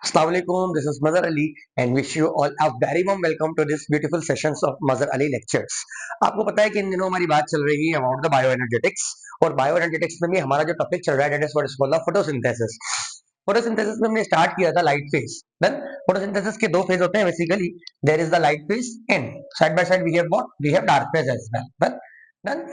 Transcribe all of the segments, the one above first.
Assalamu alaikum, this is Mazhar Ali and wish you all a very warm welcome to this beautiful sessions of Mazhar Ali lectures. आपको पता है कि इन दिनों हमारी बात चल रही है अबाउट द बायोएनर्जेटिक्स और बायोएनर्जेटिक्स में भी हमारा जो टॉपिक चल रहा है that is what is called the photosynthesis. Photosynthesis में हमने स्टार्ट किया था लाइट फेज। देन फोटोसिंथेसिस के दो फेज होते हैं basically. There is the light phase and side by side we have dark phase as well. Then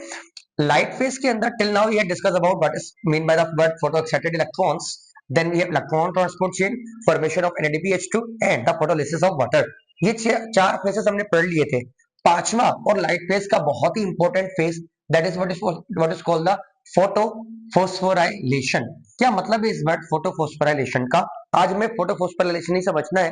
light phase के अंदर till now we have discuss about what is mean by the word photo excited electrons. Then we have electron transport chain, formation of NADPH2 and the photolysis of water. ये चार faces हमने पढ़ लिए थे। पांचवा और लाइट फेज का बहुत ही important phase that is what is called the photo phosphorylation. क्या मतलब है इस वर्ड फोटो फोस्फोराइलेशन का? आज हमें फोटो फोस्फोराइलेशन ही समझना है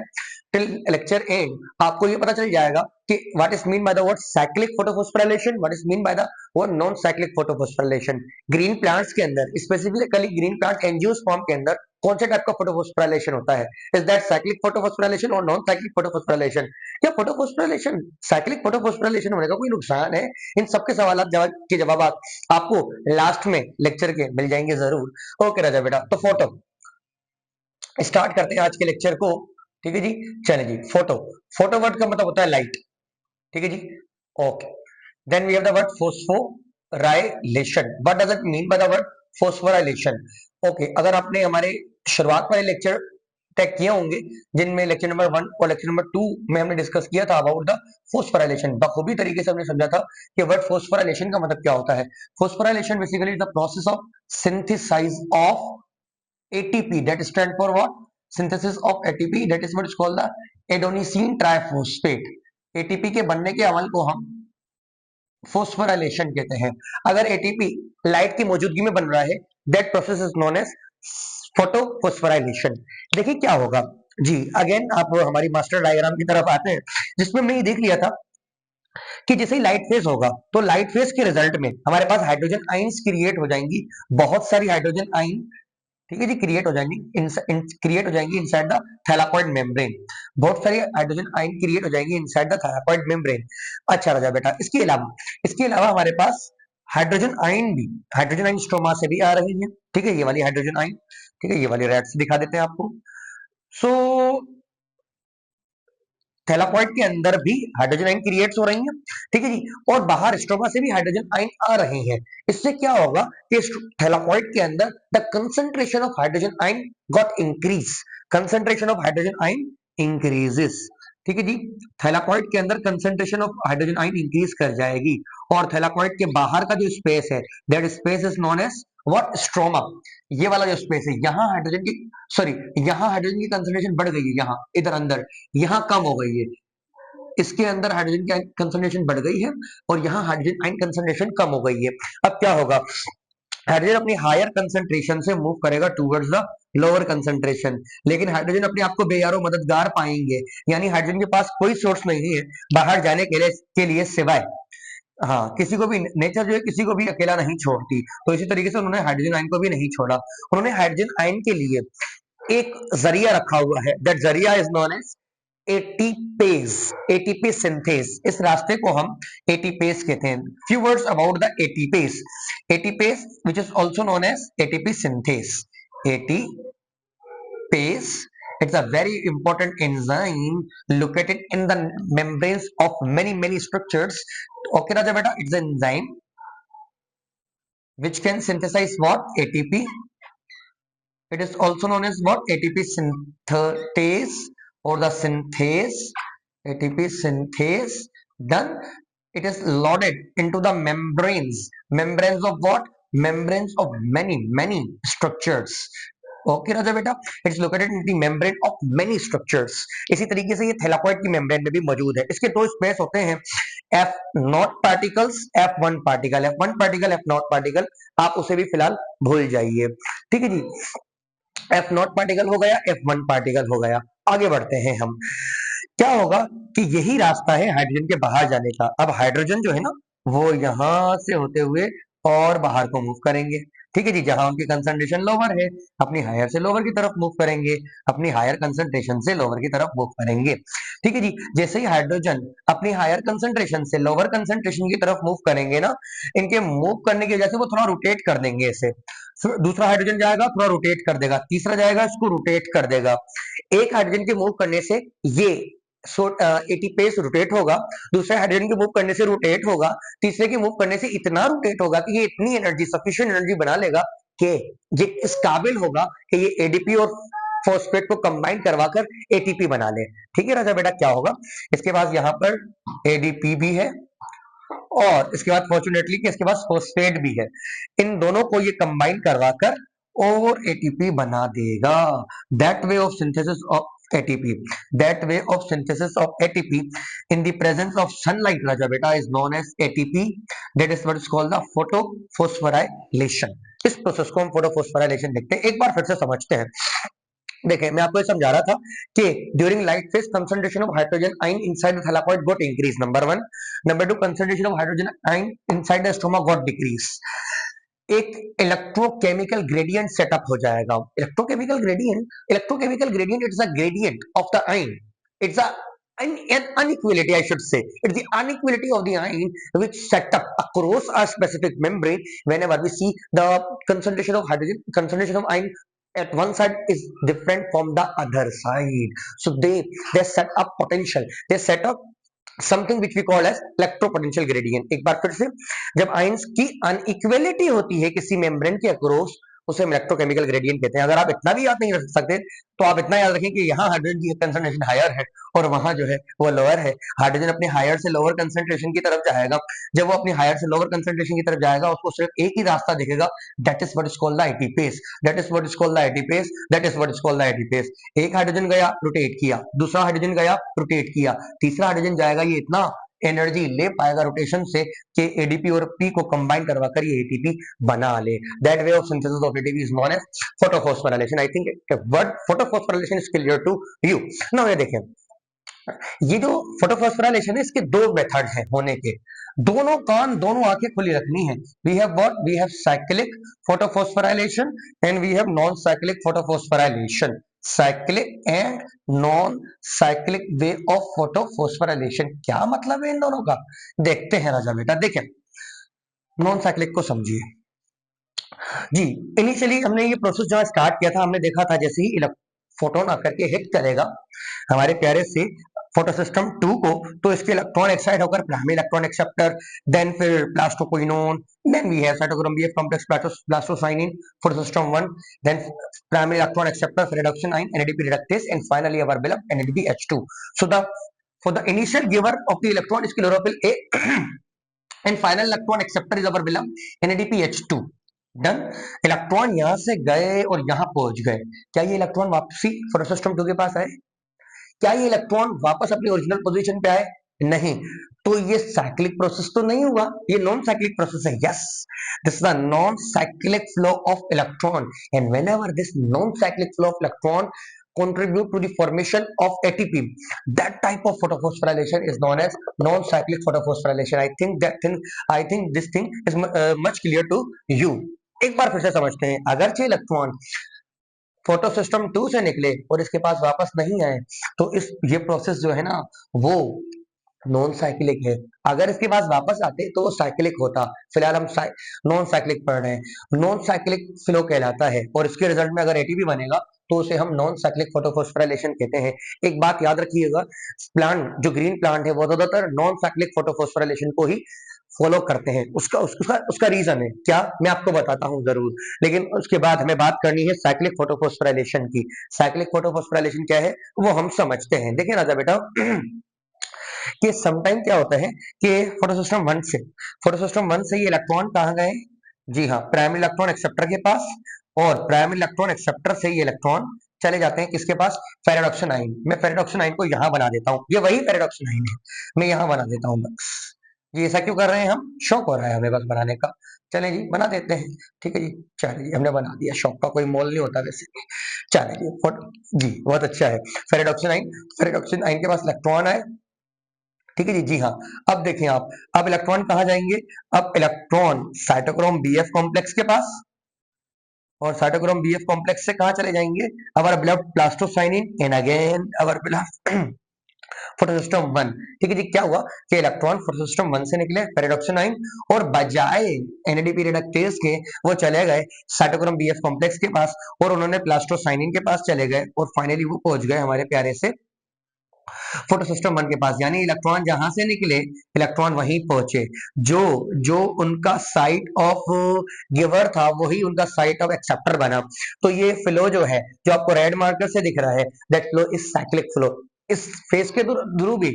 टिल लेक्चर एंड। आपको ये पता चल जाएगा कि what is mean by the word cyclic photophosphorylation, what is mean by the word non cyclic photophosphorylation. Green plants के अंदर, स्पेसिफिकली ग्रीन प्लांट एंजियोस्पर्म के अंदर कौन से टाइप का फोटोफोस्फोराइलेशन होता है? इज दैट साइक्लिक फोटोफोस्फोराइलेशन और नॉन साइक्लिक फोटोफोस्फोराइलेशन? क्या फोटोफोस्फोराइलेशन साइक्लिक फोटोफोस्फोराइलेशन होने का कोई नुकसान है? इन सबके सवाल के जवाब आपको लास्ट में लेक्चर के मिल जाएंगे जरूर। ओके राजा बेटा, तो फोटो स्टार्ट करते हैं आज के लेक्चर को। ठीक है जी, चलिए जी। फोटो, फोटो वर्ड का मतलब होता है लाइट। ठीक है जी, okay. Then we have the word phosphorylation. What does it mean by the word phosphorylation? Okay, अगर आपने हमारे शुरुआत वाले लेक्चर तय किए होंगे जिनमें लेक्चर नंबर 1 और लेक्चर नंबर 2 में हमने डिस्कस किया था अबाउट द फोस्फोराइलेशन, बखूबी तरीके से हमने समझा था कि वर्ड फोस्फोराइलेशन का मतलब क्या होता है। Phosphorylation basically the process of synthesise of ATP, that stand for what? Synthesis of ATP, that is what is called the adenosine triphosphate। ATP के बनने के अमल को हम फोस्फोराइलेशन कहते हैं। अगर ATP लाइट की मौजूदगी में बन रहा है that process is known as photophosphorylation. देखिए क्या होगा जी। अगेन आप हमारी मास्टर डायग्राम की तरफ आते हैं जिसमें हमने ये देख लिया था कि जैसे ही लाइट फेज होगा तो लाइट फेज के रिजल्ट में हमारे पास हाइड्रोजन आइंस क्रिएट हो जाएंगी, बहुत सारी हाइड्रोजन आइन। ठीक है जी, क्रिएट हो जाएंगी इनसाइड द थैलाकॉइड मेम्ब्रेन। बहुत सारी हाइड्रोजन आयन क्रिएट हो जाएंगी इनसाइड द थैलाकॉइड मेम्ब्रेन। अच्छा राजा बेटा, इसके अलावा हमारे पास हाइड्रोजन आयन भी, हाइड्रोजन आयन स्ट्रोमा से भी आ रही है। ठीक है, ये वाली हाइड्रोजन आयन। ठीक है, ये वाली रेड से दिखा देते हैं आपको। सो थैलाकॉइड के अंदर भी हाइड्रोजन आयन क्रिएट हो रही हैं। ठीक है जी, और बाहर स्ट्रोमा से भी हाइड्रोजन आयन आ रहे हैं। इससे क्या होगा कि थैलाकॉइड के अंदर the concentration of hydrogen ion got increase. Concentration of hydrogen ion increases. ठीक है जी, थैलाकॉइड के अंदर concentration of hydrogen ion increase कर जाएगी और थैलाकॉइड के बाहर का जो स्पेस है that space is known as what? Stroma. ये वाला जो स्पेस है यहाँ हाइड्रोजन की, सॉरी, यहाँ हाइड्रोजन की कंसंट्रेशन बढ़ गई है, यहाँ इधर अंदर, यहाँ कम हो गई है। इसके अंदर हाइड्रोजन की कंसंट्रेशन बढ़ गई है और यहाँ हाइड्रोजन आयन कंसंट्रेशन कम हो गई है। अब क्या होगा? हाइड्रोजन अपनी हायर कंसंट्रेशन से मूव करेगा टूवर्ड्स द लोअर कंसंट्रेशन, लेकिन हाइड्रोजन अपने आप को बेयारो मददगार पाएंगे। यानी हाइड्रोजन के पास कोई सोर्स नहीं है बाहर जाने के लिए सिवाय, हाँ, किसी को भी नेचर जो है किसी को भी अकेला नहीं छोड़ती, तो इसी तरीके से उन्होंने हाइड्रोजन आयन को भी नहीं छोड़ा। उन्होंने हाइड्रोजन आयन के लिए एक जरिया रखा हुआ है, दैट जरिया is known as ATPase, ATP synthase. इस रास्ते को हम एटीपेज कहते हैं। Few words about the ATPase. ATPase which is also known as ATP synthase. ATPase, it's a very important enzyme located in the membranes of many structures. Okay raja beta, it's an enzyme which can synthesize what? ATP. It is also known as what? ATP synthase or the synthase. ATP synthase. Then it is loaded into the membranes. Membranes of what? Membranes of many structures. Okay राजा बेटा, it's located in the membrane of many structures. इसी तरीके से ये thylakoid की membrane में भी मौजूद है। इसके दो स्पेस होते हैं, F not particles, F one particle. F one particle, F not particle, आप उसे भी फिलहाल भूल जाइए। ठीक है जी, एफ नॉट पार्टिकल हो गया, एफ वन पार्टिकल हो गया। आगे बढ़ते हैं हम। क्या होगा कि यही रास्ता है हाइड्रोजन के बाहर जाने का। अब हाइड्रोजन जो है ना वो यहां से होते हुए और बाहर को मूव करेंगे। ठीक है जी, जहां उनकी कंसंट्रेशन लोअर है अपनी हायर से लोअर की तरफ मूव करेंगे, अपनी हायर कंसंट्रेशन से लोअर की तरफ मूव करेंगे। ठीक है जी, जैसे ही हाइड्रोजन अपनी हायर कंसंट्रेशन से लोअर कंसंट्रेशन की तरफ मूव करेंगे ना, इनके मूव करने की वजह से वो थोड़ा रोटेट कर देंगे इसे। फिर दूसरा हाइड्रोजन जाएगा थोड़ा रोटेट कर देगा, तीसरा जाएगा इसको रोटेट कर देगा। एक हाइड्रोजन के मूव करने से ये एटीपेस रोटेट होगा, दूसरे हाइड्रोजन के मूव करने से रोटेट होगा, तीसरे के मूव करने से इतना रोटेट होगा कि ये इतनी एनर्जी सफिशिएंट एनर्जी बना लेगा कि ये इस काबिल होगा कि ये एडीपी और फॉस्फेट को कंबाइन करवाकर एटीपी बना ले। ठीक है राजा बेटा, क्या होगा इसके पास यहाँ पर एडीपी भी है और इसके बाद फॉर्चुनेटली कि इसके पास फॉस्फेट भी है, इन दोनों को ये कंबाइन करवाकर और एटीपी बना देगा। That way of synthesis of ATP, that way of synthesis of ATP in the presence of sunlight raja beta is known as ATP, that is what is called the photophosphorylation। इस process को हम photophosphorylation देखते हैं, एक बार फिर से समझते हैं। देखिए मैं आपको ये समझा रहा था कि during light phase concentration of hydrogen ion inside the thylakoid got increase, number 1। Number 2, concentration of hydrogen ion inside the stoma got decrease. एक इलेक्ट्रोकेमिकल ग्रेडियंट सेटअप हो जाएगा। Electrochemical gradient it's a gradient of the ion, it's a an inequality I should say, it's the inequality of the ion which set up across a specific membrane whenever we see the concentration of hydrogen, concentration of ion at one side is different from the other side, so they set up potential, they set up something which we call as electropotential gradient. एक बार फिर से, जब ions की inequality होती है किसी membrane के अक्रॉस, उसे हम इलेक्ट्रोकेमिकल ग्रेडियंट कहते हैं। अगर आप इतना भी याद नहीं रख सकते तो आप इतना याद रखें कि यहाँ हाइड्रोजन की कंसंट्रेशन हायर है और वहां जो है वो लोअर है। हाइड्रोजन अपने हायर से लोअर कंसंट्रेशन की तरफ जाएगा, जब वो अपनी हायर से लोअर कंसंट्रेशन की तरफ जाएगा उसको सिर्फ एक ही रास्ता दिखेगा, that is what is called the ATPase, that is what is called the ATPase, that is what is called the ATPase. एक हाइड्रोजन गया रोटेट किया, दूसरा हाइड्रोजन गया रोटेट किया, तीसरा हाइड्रोजन जाएगा, ये इतना एनर्जी ले पाएगा रोटेशन से कि एडीपी और पी को कंबाइन करवाकर ये एटीपी बना ले। That way of synthesis of ATP is known as photophosphorylation. I think word photophosphorylation is clear to you. Now ये देखें, ये जो फोटोफॉस्फोराइलेशन है इसके दो मेथड हैं होने के, दोनों कान दोनों आंखें खुली रखनी है। We have what, we have cyclic photophosphorylation and we have non cyclic photophosphorylation. Cyclic and non cyclic way of photophosphorylation, क्या मतलब है इन दोनों का, देखते हैं राजा बेटा। देखें नॉन साइक्लिक को समझिए जी। इनिशियली हमने ये प्रोसेस जो स्टार्ट किया था, हमने देखा था जैसे ही फोटोन आकर के हिट करेगा हमारे प्यारे से फोटोसिस्टम 2 को, तो इसके इलेक्ट्रॉन एक्साइड होकर प्राइमरी इलेक्ट्रॉन एक्सेप्टर, देन फिर plastoquinone, then we have cytochrome BF complex plastocyanin photosystem 1, then primary electron acceptor फिर reduction ion NADP reductase and finally our beloved NADPH2। So the for the initial giver of the electron is chlorophyll A and final electron acceptor is our beloved NADPH2। Done, electron यहां से गए और यहां पहुंच गए, क्या ये electron वापसी फोटोसिस्टम 2 के पास आए? क्या ये इलेक्ट्रॉन वापस अपनी ओरिजिनल पोजीशन पे आए? नहीं। तो ये साइक्लिक प्रोसेस तो नहीं हुआ, ये नॉन साइक्लिक प्रोसेस है। Yes, this is the non cyclic flow of electron and whenever this non cyclic flow of electron contribute to the formation of ATP, that type of photophosphorylation is known as non-cyclic photophosphorylation। I think this thing is much clear to you। एक बार फिर से समझते हैं, अगरचे electron photo system 2 से निकले और इसके पास वापस नहीं आए, तो इस ये प्रोसेस जो है ना वो नॉन साइक्लिक है। अगर इसके पास वापस आते तो वो साइक्लिक होता। फिलहाल हम नॉन साइक्लिक पढ़ रहे हैं, नॉन साइक्लिक फ्लो कहलाता है और इसके रिजल्ट में अगर एटीपी बनेगा तो उसे हम नॉन साइक्लिक फोटोफॉस्फोराइलेशन कहते हैं। एक बात याद रखिएगा, प्लांट जो ग्रीन प्लांट है वो ज्यादातर नॉन साइक्लिक फोटोफॉस्फोराइलेशन को ही फॉलो करते हैं। उसका रीजन है क्या, मैं आपको बताता हूं जरूर, लेकिन उसके बाद हमें बात करनी है साइक्लिक फोटोफॉस्फोराइलेशन की। साइक्लिक फोटोफॉस्फोराइलेशन क्या है वो हम समझते हैं। देखिए राजा बेटा कि समटाइम क्या होता है कि फोटोसिस्टम 1 से ये इलेक्ट्रॉन कहाँ गए? जी हाँ, प्राइमरी इलेक्ट्रॉन एक्सेप्टर के पास, और प्राइमरी इलेक्ट्रॉन एक्सेप्टर से ये इलेक्ट्रॉन चले जाते हैं किसके पास? Ferredoxin ion. मैं फेरेडॉक्सिन आयन को यहाँ बना देता हूँ, ये वही फेरेडॉक्सिन आयन है, मैं यहाँ बना देता हूँ बस। ये ऐसा क्यों कर रहे हैं हम? शौक हो रहा है हमें बस बनाने का। चले जी बना देते हैं, ठीक है जी। चलिए जी हमने बना दिया, शौक का कोई मोल नहीं होता वैसे। चले जी बहुत अच्छा है। फेरेडॉक्सिन आयन के पास इलेक्ट्रॉन है, ठीक है जी। जी हाँ, अब देखें आप, अब इलेक्ट्रॉन कहाँ जाएंगे? अब इलेक्ट्रॉन साइटोक्रोम बीएफ कॉम्प्लेक्स के पास, और साइटोक्रोम बीएफ कॉम्प्लेक्स से कहाँ चले जाएंगे, our beloved plastocyanin and again our beloved photosystem 1। ठीक है जी, क्या हुआ कि इलेक्ट्रॉन फोटोसिस्टम 1 से निकले पेरिडोक्सिन आइन और बजाय एनएडीपी रिडक्टेज के वो चले गए साइटोक्रोम बीएफ कॉम्प्लेक्स के पास और उन्होंने प्लास्टोसाइनिन के पास चले गए और फाइनली वो पहुंच गए हमारे प्यारे से फोटोसिस्टम 1 के पास। यानी इलेक्ट्रॉन जहां से निकले इलेक्ट्रॉन वहीं पहुंचे। जो जो उनका साइट ऑफ गिवर था वही उनका साइट ऑफ एक्सेप्टर बना। तो ये फ्लो जो है, जो आपको रेड मार्कर से दिख रहा है, that flow is cyclic flow. इस फेज के थ्रू भी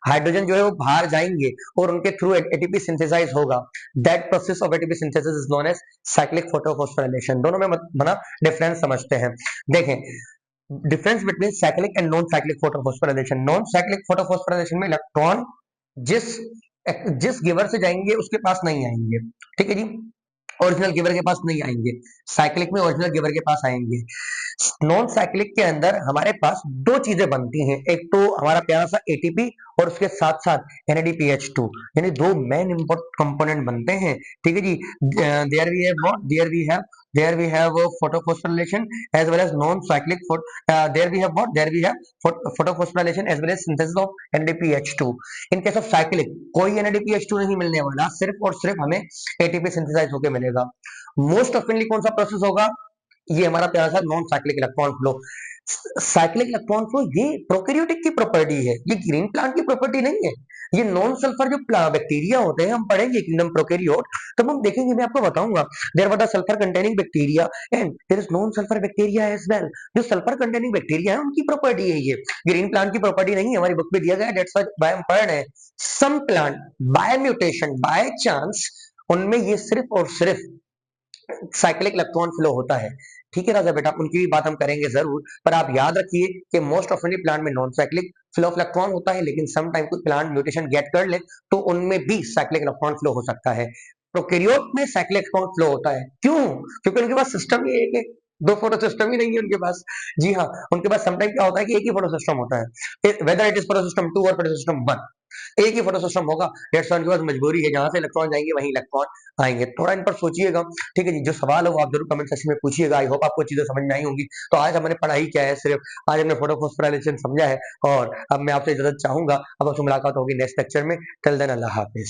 हाइड्रोजन जो है वो बाहर जाएंगे और उनके थ्रू एटीपी सिंथेसाइज होगा। That process of ATP synthesis is known as cyclic photophosphorylation. दोनों में थोड़ा डिफरेंस समझते हैं। देखें, difference between cyclic and non cyclic photophosphorylation. Non cyclic photophosphorylation में इलेक्ट्रॉन जिस जिस गिवर से जाएंगे उसके पास नहीं आएंगे। ठीक है जी, ओरिजिनल गिवर के पास नहीं आएंगे। साइक्लिक में ओरिजिनल गिवर के पास आएंगे। नॉन साइक्लिक के अंदर हमारे पास दो चीजें बनती हैं, एक तो हमारा प्यारा सा एटीपी और उसके साथ साथ NADPH2, यानी दो मेन इंपॉर्टेंट कंपोनेंट बनते हैं। ठीक है जी, there we have what, there we have photosphorylation as well as non cyclic there we have what, there we have photosphorylation as well as synthesis of NADPH2। In case of cyclic कोई NADPH2 नहीं मिलने वाला, सिर्फ और सिर्फ हमें ATP synthesise होकर मिलेगा। मोस्ट ऑफनली कौन सा प्रोसेस होगा, ये हमारा प्यारा सा non cyclic electron flow. Cyclic electron flow ये प्रोकैरियोटिक की प्रॉपर्टी है, ये ग्रीन प्लांट की प्रॉपर्टी नहीं है। ये नॉन सल्फर जो बैक्टीरिया होते हैं, हम पढ़ेंगे किंगडम प्रोकैरियोट तब हम देखेंगे, मैं आपको बताऊंगा। There were the sulphur containing bacteria and there is non sulphur bacteria as well. जो सल्फर कंटेनिंग बैक्टीरिया है उनकी प्रॉपर्टी है, ये ग्रीन प्लांट की प्रॉपर्टी नहीं है। हमारी बुक में दिया गया है, दैट्स व्हाई हम पढ़ रहे हैं। Some plant by mutation by chance उनमें ये सिर्फ और सिर्फ साइक्लिक इलेक्ट्रॉन फ्लो होता है। ठीक है राजा बेटा, उनकी भी बात हम करेंगे जरूर, पर आप याद रखिए कि मोस्ट ऑफ प्लांट में non cyclic flow of electron होता है, लेकिन सम टाइम कुछ प्लांट म्यूटेशन गेट कर ले तो उनमें भी साइक्लिक इलेक्ट्रॉन फ्लो हो सकता है। प्रोकैरियोट में साइक्लिक इलेक्ट्रॉन फ्लो होता है, क्यों? क्योंकि उनके पास सिस्टम ही एक है, दो फोटो सिस्टम ही नहीं है उनके पास। जी हाँ, उनके पास समटाइम क्या होता है कि एक ही फोटो सिस्टम होता है, whether it is photo system 2 और फोटो सिस्टम 1, एक ही फोटो सिस्टम होगा। डेट्स उनके पास मजबूरी है, जहां से इलेक्ट्रॉन जाएंगे वहीं इलेक्ट्रॉन आएंगे। थोड़ा इन पर सोचिएगा। ठीक है जी, जो सवाल हो आप जरूर कमेंट सेक्शन में पूछिएगा। आई होप आपको चीजें समझ में आई होंगी। तो आज हमने पढ़ाई क्या है, सिर्फ आज हमने फोटोफॉस्फोराइलेशन समझा है और अब मैं आपसे इजाजत चाहूंगा। अब आपसे मुलाकात होगी नेक्स्ट लेक्चर में। टिल देन अल्लाह हाफिज।